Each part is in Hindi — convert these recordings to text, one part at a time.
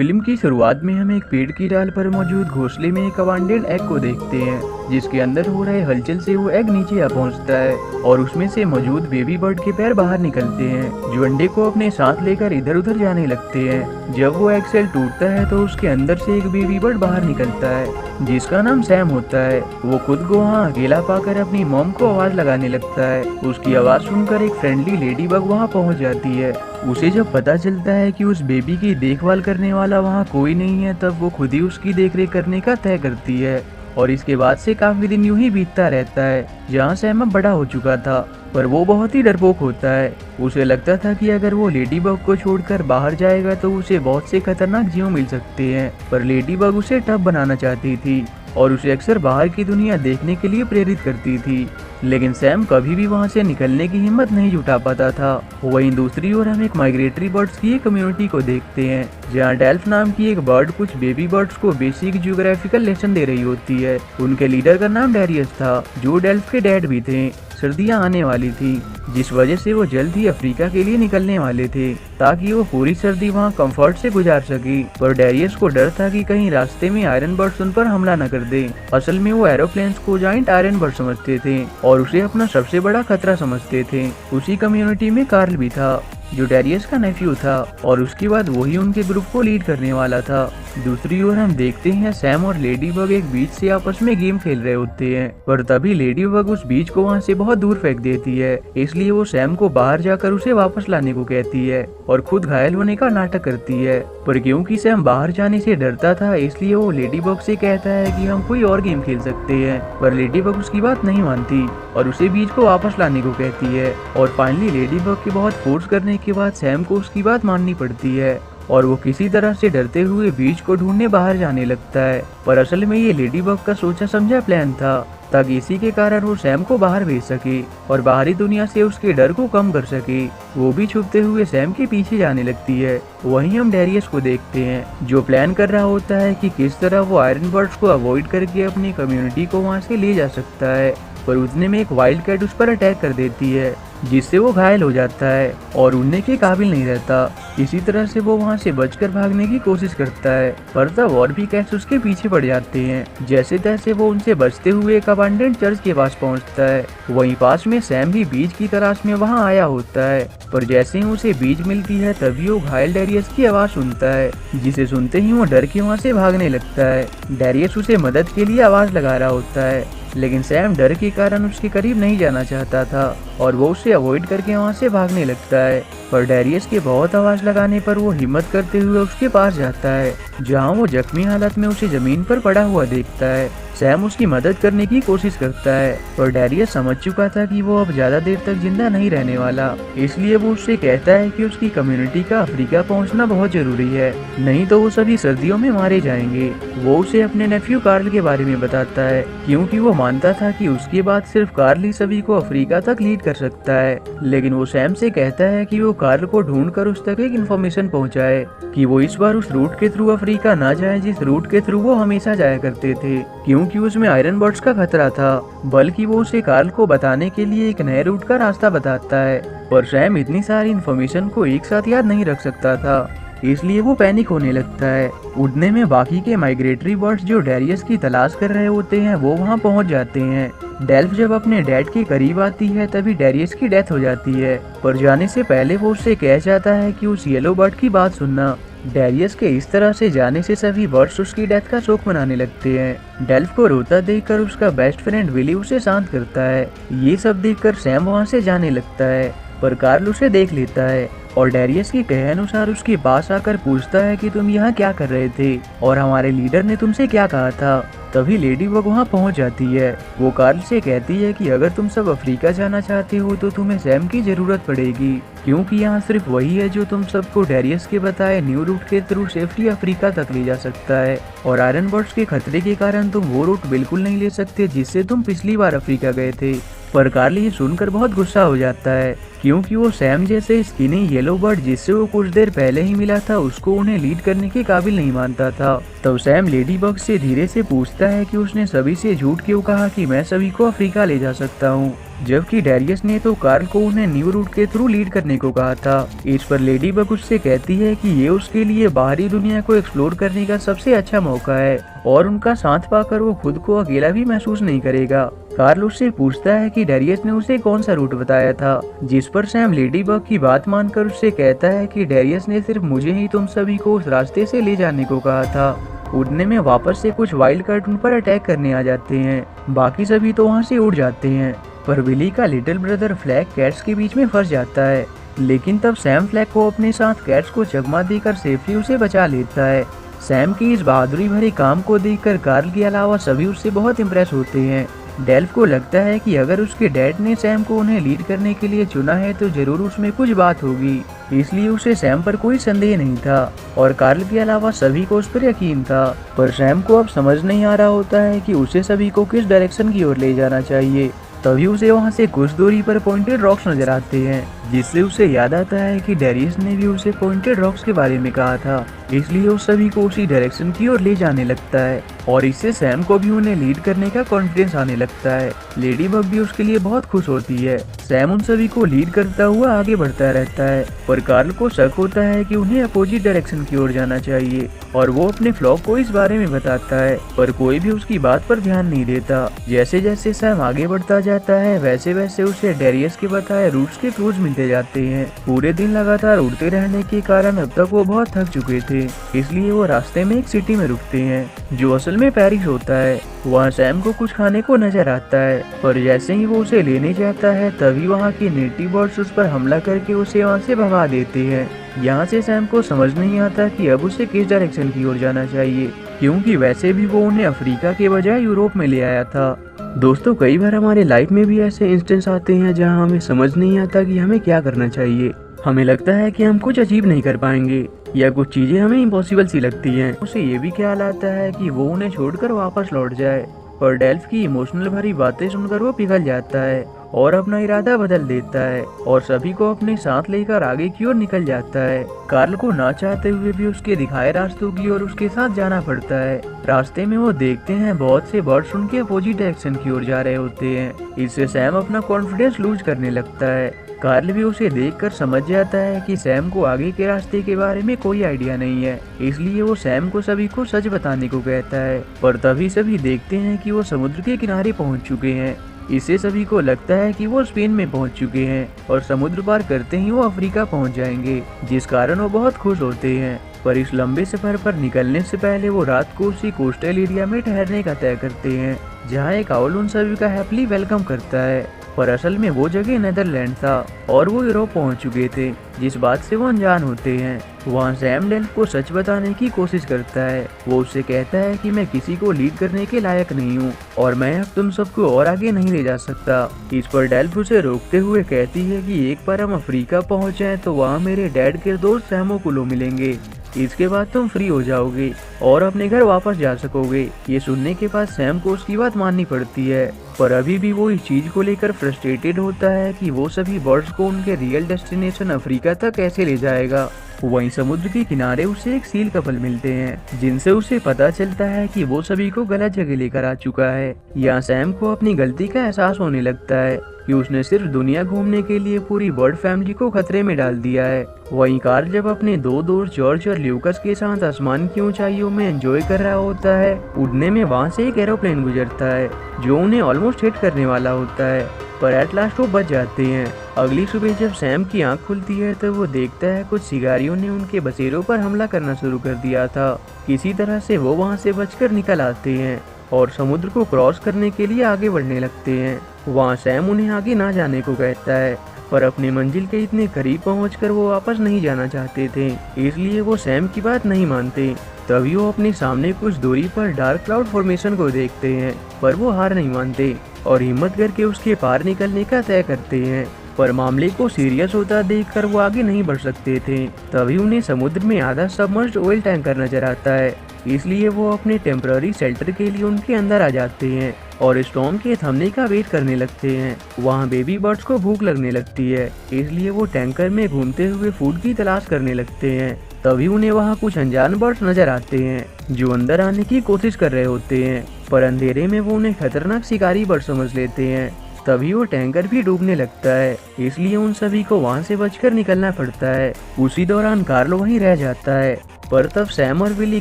फिल्म की शुरुआत में हम एक पेड़ की डाल पर मौजूद घोंसले में एक अबांडेंट एग को देखते हैं, जिसके अंदर हो रहे हलचल से वो एग नीचे आ पहुंचता है और उसमें से मौजूद बेबी बर्ड के पैर बाहर निकलते हैं, जो अंडे को अपने साथ लेकर इधर उधर जाने लगते हैं। जब वो एग सेल टूटता है तो उसके अंदर से एक बेबी बर्ड बाहर निकलता है, जिसका नाम सैम होता है। वो खुद को वहाँ अकेला पाकर अपनी मॉम को आवाज लगाने लगता है। उसकी आवाज सुनकर एक फ्रेंडली लेडी बग वहाँ पहुँच जाती है। उसे जब पता चलता है कि उस बेबी की देखभाल करने वाला वहाँ कोई नहीं है, तब वो खुद ही उसकी देखरेख करने का तय करती है। और इसके बाद से काफी दिन यूं ही बीतता रहता है, जहाँ सैम अब बड़ा हो चुका था, पर वो बहुत ही डरपोक होता है। उसे लगता था कि अगर वो लेडी बग को छोड़कर बाहर जाएगा तो उसे बहुत से खतरनाक जीव मिल सकते हैं, पर लेडी बग उसे टफ बनाना चाहती थी और उसे अक्सर बाहर की दुनिया देखने के लिए प्रेरित करती थी। लेकिन सैम कभी भी वहां से निकलने की हिम्मत नहीं जुटा पाता था। वहीं दूसरी ओर हम एक माइग्रेटरी बर्ड्स की एक कम्युनिटी को देखते हैं, जहां डेल्फ नाम की एक बर्ड कुछ बेबी बर्ड्स को बेसिक जियोग्राफिकल लेसन दे रही होती है। उनके लीडर का नाम डैरियस था, जो डेल्फ के डैड भी थे। सर्दियां आने वाली थी, जिस वजह से वो जल्द ही अफ्रीका के लिए निकलने वाले थे, ताकि वो पूरी सर्दी वहाँ कंफर्ट से गुजार सके। पर डैरियस को डर था कि कहीं रास्ते में आयरन बर्ड्स उन पर हमला न कर दे। असल में वो एरोप्लेन्स को जाइंट आयरन बर्ड समझते थे और उसे अपना सबसे बड़ा खतरा समझते थे। उसी कम्युनिटी में कार्ल भी था, जो डैरियस का नेफ्यू था, और उसके बाद वही उनके ग्रुप को लीड करने वाला था। दूसरी ओर हम देखते हैं सैम और लेडी बग एक बीच से आपस में गेम खेल रहे होते हैं, पर तभी लेडी बग उस बीच को वहाँ से बहुत दूर फेंक देती है। इसलिए वो सैम को बाहर जाकर उसे वापस लाने को कहती है और खुद घायल होने का नाटक करती है। पर क्योंकि सैम बाहर जाने से डरता था, इसलिए वो लेडी बग से कहता है कि हम कोई और गेम खेल सकते हैं, पर लेडी बग उसकी बात नहीं मानती और उसे बीच को वापस लाने को कहती है। और फाइनली लेडी बग के बहुत फोर्स करने के बाद सैम को उसकी बात माननी पड़ती है और वो किसी तरह से डरते हुए बीच को ढूंढने बाहर जाने लगता है। पर असल में ये लेडी बग का सोचा समझा प्लान था, ताकि इसी के कारण वो सैम को बाहर भेज सके और बाहरी दुनिया से उसके डर को कम कर सके। वो भी छुपते हुए सैम के पीछे जाने लगती है। वहीं हम डैरियस को देखते हैं, जो प्लान कर रहा होता है कि किस तरह वो आयरन बर्ड्स को अवॉइड करके अपनी कम्युनिटी को वहाँ से ले जा सकता है। पर उतने में एक वाइल्ड कैट उस पर अटैक कर देती है, जिससे वो घायल हो जाता है और उड़ने के काबिल नहीं रहता। इसी तरह से वो वहाँ से बचकर भागने की कोशिश करता है, पर तब और भी कैट्स उसके पीछे पड़ जाते हैं। जैसे तैसे वो उनसे बचते हुए एक अबांडेंट चर्च के पास पहुँचता है। वहीं पास में सैम भी बीज की तलाश में वहाँ आया होता है, पर जैसे ही उसे बीज मिलती है तभी वो घायल डैरियस की आवाज सुनता है, जिसे सुनते ही वो डर के वहाँ से भागने लगता है। डैरियस उसे मदद के लिए आवाज लगा रहा होता है, लेकिन सैम डर के कारण उसके करीब नहीं जाना चाहता था और वो उसे अवॉइड करके वहाँ से भागने लगता है। पर डैरियस के बहुत आवाज लगाने पर वो हिम्मत करते हुए उसके पास जाता है, जहाँ वो जख्मी हालत में उसे जमीन पर पड़ा हुआ देखता है। सैम उसकी मदद करने की कोशिश करता है, पर डैरियस समझ चुका था कि वो अब ज्यादा देर तक जिंदा नहीं रहने वाला, इसलिए वो उससे कहता है कि उसकी कम्युनिटी का अफ्रीका पहुंचना बहुत जरूरी है, नहीं तो वो सभी सर्दियों में मारे जाएंगे। वो उसे अपने नेफ्यू कार्ल के बारे में बताता है, क्योंकि वो मानता था कि उसके बाद सिर्फ कार्ल ही सभी को अफ्रीका तक लीड कर सकता है। लेकिन वो सैम से कहता है कि वो कार्ल को ढूंढकर उस तक एक इन्फॉर्मेशन पहुंचाए कि वो इस बार उस रूट के थ्रू अफ्रीका ना जाए जिस रूट के थ्रू वो हमेशा जाया करते थे, क्योंकि उसमें आयरन बर्ड्स का खतरा था। बल्कि वो उसे कार्ल को बताने के लिए एक नए रूट का रास्ता बताता है, पर सैम इतनी सारी इन्फॉर्मेशन को एक साथ याद नहीं रख सकता था, इसलिए वो पैनिक होने लगता है। उड़ने में बाकी के माइग्रेटरी बर्ड्स जो डैरियस की तलाश कर रहे होते हैं वो वहाँ पहुँच जाते हैं। डेल्फ जब अपने डैड के करीब आती है तभी डैरियस की डेथ हो जाती है, पर जाने से पहले वो उससे कह जाता है कि उस येलो बर्ड की बात सुनना। डैरियस के इस तरह से जाने से सभी बर्ड्स उसकी डेथ का शोक मनाने लगते हैं। डेल्फ को रोता देखकर उसका बेस्ट फ्रेंड विली उसे शांत करता है। ये सब देखकर सैम वहाँ से जाने लगता है, पर कार्ल उसे देख लेता है और डैरियस के कहे अनुसार उसके पास आकर पूछता है कि तुम यहाँ क्या कर रहे थे और हमारे लीडर ने तुमसे क्या कहा था। तभी लेडी बग वहाँ पहुँच जाती है। वो कार्ल से कहती है कि अगर तुम सब अफ्रीका जाना चाहते हो तो तुम्हें सैम की जरूरत पड़ेगी, क्योंकि यहाँ सिर्फ वही है जो तुम सबको डैरियस के बताए न्यू रूट के थ्रू सेफली अफ्रीका तक ले जा सकता है, और आयरन बर्ड्स के खतरे के कारण तुम वो रूट बिल्कुल नहीं ले सकते जिससे तुम पिछली बार अफ्रीका गए थे। पर कार्ल ये सुनकर बहुत गुस्सा हो जाता है, क्योंकि वो सैम जैसे स्किनी येलो येलो बर्ड जिससे वो कुछ देर पहले ही मिला था उसको उन्हें लीड करने के काबिल नहीं मानता था। तब सैम लेडी बग से धीरे से पूछता है कि उसने सभी से झूठ क्यों कहा कि मैं सभी को अफ्रीका ले जा सकता हूँ, जबकि डैरियस ने तो कार्ल को उन्हें न्यू रूट के थ्रू लीड करने को कहा था। इस पर लेडी बग उससे कहती है कि ये उसके लिए बाहरी दुनिया को एक्सप्लोर करने का सबसे अच्छा मौका है और उनका साथ पाकर वो खुद को अकेला भी महसूस नहीं करेगा। कार्ल उससे पूछता है कि डैरियस ने उसे कौन सा रूट बताया था, जिस पर सैम लेडी बग की बात मानकर उससे कहता है कि डैरियस ने सिर्फ मुझे ही तुम सभी को उस रास्ते से ले जाने को कहा था। उड़ने में वापस से कुछ वाइल्ड कार्ड उन पर अटैक करने आ जाते हैं, बाकी सभी तो वहाँ से उड़ जाते हैं, पर विली का लिटिल ब्रदर फ्लैग कैट्स के बीच में फंस जाता है। लेकिन तब सैम फ्लैग को अपने साथ कैट्स को चकमा देकर सेफली उसे बचा लेता है। सैम की इस बहादुरी भरे काम को देखकर कार्ल के अलावा सभी उससे बहुत इम्प्रेस होते हैं। डेल्फ को लगता है कि अगर उसके डैड ने सैम को उन्हें लीड करने के लिए चुना है तो जरूर उसमें कुछ बात होगी, इसलिए उसे सैम पर कोई संदेह नहीं था और कार्ल के अलावा सभी को उस पर यकीन था। पर सैम को अब समझ नहीं आ रहा होता है कि उसे सभी को किस डायरेक्शन की ओर ले जाना चाहिए। तभी उसे वहाँ से कुछ दूरी पर पॉइंटेड रॉक्स नजर आते हैं, जिससे उसे याद आता है कि डैरियस ने भी उसे पॉइंटेड रॉक्स के बारे में कहा था, इसलिए उस सभी को उसी डायरेक्शन की ओर ले जाने लगता है और इससे सैम को भी उन्हें लीड करने का कॉन्फिडेंस आने लगता है। लेडी बग भी उसके लिए बहुत खुश होती है। सैम उन सभी को लीड करता हुआ आगे बढ़ता रहता है, पर कार्ल को शक होता है कि उन्हें अपोजिट डायरेक्शन की ओर जाना चाहिए और वो अपने फ्लॉक को इस बारे में बताता है, पर कोई भी उसकी बात पर ध्यान नहीं देता। जैसे जैसे सैम आगे बढ़ता जाता है वैसे वैसे उसे डैरियस के बताए रूट्स के क्लूज मिलते जाते हैं। पूरे दिन लगातार उड़ते रहने के कारण अब तक वो बहुत थक चुके थे, इसलिए वो रास्ते में एक सिटी में रुकते हैं जो असल में पेरिस होता है। वहाँ सैम को कुछ खाने को नजर आता है, पर जैसे ही वो उसे लेने जाता है तभी वहाँ के नेटिव बर्ड्स उस पर हमला करके उसे वहाँ से भगा देते हैं। यहाँ से सैम को समझ नहीं आता कि अब उसे किस डायरेक्शन की ओर जाना चाहिए, क्योंकि वैसे भी वो उन्हें अफ्रीका के बजाय यूरोप में ले आया था। दोस्तों, कई बार हमारे लाइफ में भी ऐसे इंस्टेंस आते हैं जहाँ हमें समझ नहीं आता कि हमें क्या करना चाहिए। हमें लगता है कि हम कुछ अचीव नहीं कर पाएंगे या कुछ चीजें हमें इम्पॉसिबल सी लगती हैं। उसे ये भी ख्याल आता है कि वो उन्हें छोड़कर वापस लौट जाए, पर डेल्फ की इमोशनल भरी बातें सुनकर वो पिघल जाता है और अपना इरादा बदल देता है और सभी को अपने साथ लेकर आगे की ओर निकल जाता है। कार्ल को ना चाहते हुए भी उसके दिखाए रास्तों की ओर उसके साथ जाना पड़ता है। रास्ते में वो देखते हैं बहुत से बर्ड्स उनके अपोजिट डायरेक्शन की ओर जा रहे होते हैं। इससे सैम अपना कॉन्फिडेंस लूज करने लगता है। कार्ल भी उसे देखकर समझ जाता है कि सैम को आगे के रास्ते के बारे में कोई आइडिया नहीं है, इसलिए वो सैम को सभी को सच बताने को कहता है। पर तभी सभी देखते हैं कि वो समुद्र के किनारे पहुंच चुके हैं। इससे सभी को लगता है कि वो स्पेन में पहुंच चुके हैं और समुद्र पार करते ही वो अफ्रीका पहुंच जाएंगे, जिस कारण वो बहुत खुश होते हैं। पर इस लंबे सफर पर निकलने से पहले वो रात को उसी कोस्टल एरिया में ठहरने का तय करते हैं, जहाँ एक आउल उन सभी का हैप्पीली वेलकम करता है। पर असल में वो जगह नेदरलैंड था और वो यूरोप पहुंच चुके थे, जिस बात से वो अनजान होते हैं। वहाँ सैम डेल्फ को सच बताने की कोशिश करता है। वो उससे कहता है कि मैं किसी को लीड करने के लायक नहीं हूँ और मैं अब तुम सबको और आगे नहीं ले जा सकता। इस पर डेल्फ उसे रोकते हुए कहती है कि एक बार हम अफ्रीका पहुँच जाएं तो वहाँ मेरे डैड के दोस्त सैमो कुलो मिलेंगे। इसके बाद तुम फ्री हो जाओगे और अपने घर वापस जा सकोगे। ये सुनने के बाद सैम को उसकी बात माननी पड़ती है, पर अभी भी वो इस चीज को लेकर फ्रस्ट्रेटेड होता है कि वो सभी बर्ड्स को उनके रियल डेस्टिनेशन अफ्रीका तक कैसे ले जाएगा। वहीं समुद्र के किनारे उसे एक सील कपल मिलते हैं, जिनसे उसे पता चलता है कि वो सभी को गलत जगह लेकर आ चुका है। यहाँ सैम को अपनी गलती का एहसास होने लगता है कि उसने सिर्फ दुनिया घूमने के लिए पूरी बर्ड फैमिली को खतरे में डाल दिया है। वहीं कार्ल जब अपने दो दोस्त जॉर्ज और ल्यूकस के साथ आसमान की ऊंचाइयों में एंजॉय कर रहा होता है, उड़ने में वहाँ से एक एरोप्लेन गुजरता है जो उन्हें ऑलमोस्ट हिट करने वाला होता है, पर एट लास्ट वो बच जाते हैं। अगली सुबह जब सैम की आंख खुलती है तो वो देखता है कुछ शिकारियों ने उनके बसेरों पर हमला करना शुरू कर दिया था। किसी तरह से वो वहाँ से बचकर निकल आते हैं और समुद्र को क्रॉस करने के लिए आगे बढ़ने लगते हैं। वहाँ सैम उन्हें आगे ना जाने को कहता है, पर अपने मंजिल के इतने करीब पहुंचकर वो वापस नहीं जाना चाहते थे, इसलिए वो सैम की बात नहीं मानते। तभी वो अपने सामने कुछ दूरी पर डार्क क्लाउड फॉर्मेशन को देखते हैं, पर वो हार नहीं मानते और हिम्मत करके उसके पार निकलने का तय करते हैं। पर मामले को सीरियस होता देखकर वो आगे नहीं बढ़ सकते थे। तभी उन्हें समुद्र में आधा सबमर्ज्ड ऑयल टैंकर नजर आता है, इसलिए वो अपने टेम्पररी शेल्टर के लिए उनके अंदर आ जाते हैं और स्टॉर्म के थमने का वेट करने लगते हैं। वहाँ बेबी बर्ड्स को भूख लगने लगती है, इसलिए वो टैंकर में घूमते हुए फूड की तलाश करने लगते हैं। तभी उन्हें वहाँ कुछ अनजान बर्ड्स नजर आते हैं जो अंदर आने की कोशिश कर रहे होते हैं, पर अंधेरे में वो उन्हें खतरनाक शिकारी बर्ड समझ लेते हैं। तभी वो टैंकर भी डूबने लगता है, इसलिए उन सभी को वहाँ से बचकर निकलना पड़ता है। उसी दौरान कार्ल वहीं रह जाता है, पर तब सैम और विली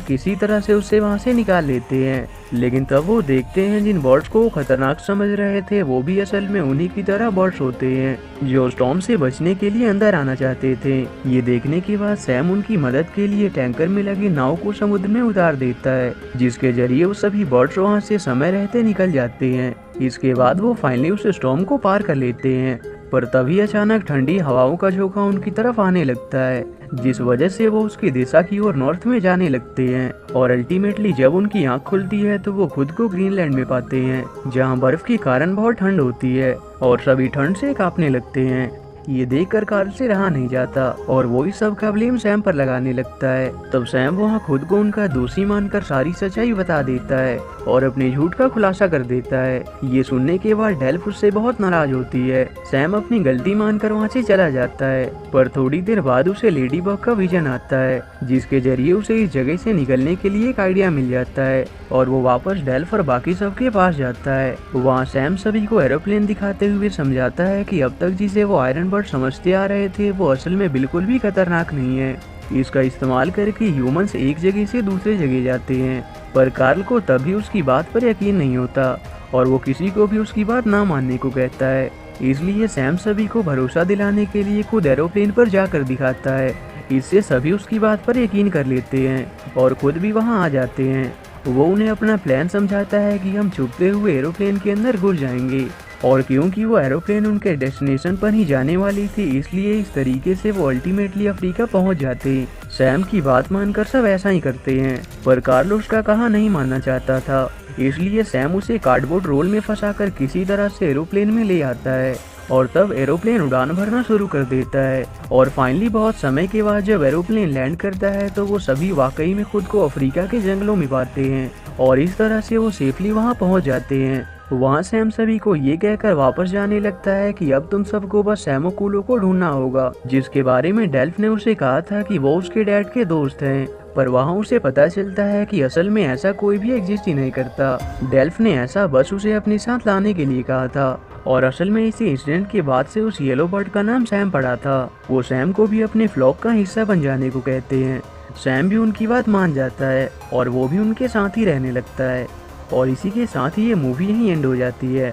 किसी तरह से उसे वहाँ से निकाल लेते हैं। लेकिन तब वो देखते हैं जिन बर्ड्स को वो खतरनाक समझ रहे थे वो भी असल में उन्हीं की तरह बर्ड्स होते हैं जो स्टॉर्म से बचने के लिए अंदर आना चाहते थे। ये देखने के बाद सैम उनकी मदद के लिए टैंकर में लगी नाव को समुद्र में उतार देता है, जिसके जरिए वो सभी बर्ड्स वहाँ से समय रहते निकल जाते हैं। इसके बाद वो फाइनली उस स्टॉर्म को पार कर लेते हैं, पर तभी अचानक ठंडी हवाओं का झोंका उनकी तरफ आने लगता है, जिस वजह से वो उसकी दिशा की ओर नॉर्थ में जाने लगते हैं। और अल्टीमेटली जब उनकी आंख खुलती है तो वो खुद को ग्रीनलैंड में पाते हैं, जहां बर्फ के कारण बहुत ठंड होती है और सभी ठंड से कांपने लगते हैं। ये देखकर कार्ल से रहा नहीं जाता और वो इस सब का ब्लेम सैम पर लगाने लगता है। तब सैम वहाँ खुद को उनका दोषी मानकर सारी सच्चाई बता देता है और अपने झूठ का खुलासा कर देता है। ये सुनने के बाद डेल्फ उससे बहुत नाराज होती है। सैम अपनी गलती मानकर वहाँ से चला जाता है, पर थोड़ी देर बाद उसे लेडी बग का विजन आता है, जिसके जरिए उसे इस जगह से निकलने के लिए एक आइडिया मिल जाता है और वो वापस डेल्फ और बाकी सबके पास जाता है। वहाँ सैम सभी को एरोप्लेन दिखाते हुए समझाता है कि अब तक जिसे वो आयरन बर्ड समझते आ रहे थे वो असल में बिल्कुल भी खतरनाक नहीं है। इसका इस्तेमाल करके ह्यूमंस एक जगह से दूसरे जगह जाते हैं, पर कार्ल को तभी उसकी बात पर यकीन नहीं होता और वो किसी को भी उसकी बात ना मानने को कहता है। इसलिए सैम सभी को भरोसा दिलाने के लिए खुद एरोप्लेन पर जाकर दिखाता है। इससे सभी उसकी बात पर यकीन कर लेते हैं और खुद भी वहाँ आ जाते हैं। वो उन्हें अपना प्लान समझाता है कि हम छुपते हुए एरोप्लेन के अंदर घुस जाएंगे, और क्योंकि वो एरोप्लेन उनके डेस्टिनेशन पर ही जाने वाली थी इसलिए इस तरीके से वो अल्टीमेटली अफ्रीका पहुंच जाते। सैम की बात मानकर सब ऐसा ही करते हैं, पर कार्ल उसका कहा नहीं मानना चाहता था, इसलिए सैम उसे कार्डबोर्ड रोल में फंसाकर किसी तरह से एरोप्लेन में ले आता है और तब एरोप्लेन उड़ान भरना शुरू कर देता है। और फाइनली बहुत समय के बाद जब एरोप्लेन लैंड करता है तो वो सभी वाकई में खुद को अफ्रीका के जंगलों में पाते हैं और इस तरह से वो सेफली वहाँ पहुँच जाते हैं। वहाँ सैम सभी को ये कहकर वापस जाने लगता है कि अब तुम सबको बस सैमो कूलो को ढूंढना होगा, जिसके बारे में डेल्फ ने उसे कहा था कि वो उसके डैड के दोस्त हैं। पर वहाँ उसे पता चलता है कि असल में ऐसा कोई भी एग्जिस्ट ही नहीं करता। डेल्फ ने ऐसा बस उसे अपने साथ लाने के लिए कहा था और असल में इसी इंसिडेंट के बाद से उस येलो बर्ड का नाम सैम पड़ा था। वो सैम को भी अपने फ्लॉक का हिस्सा बन जाने को कहते हैं। सैम भी उनकी बात मान जाता है और वो भी उनके साथ ही रहने लगता है। और इसी के साथ ही ये मूवी यहीं एंड हो जाती है।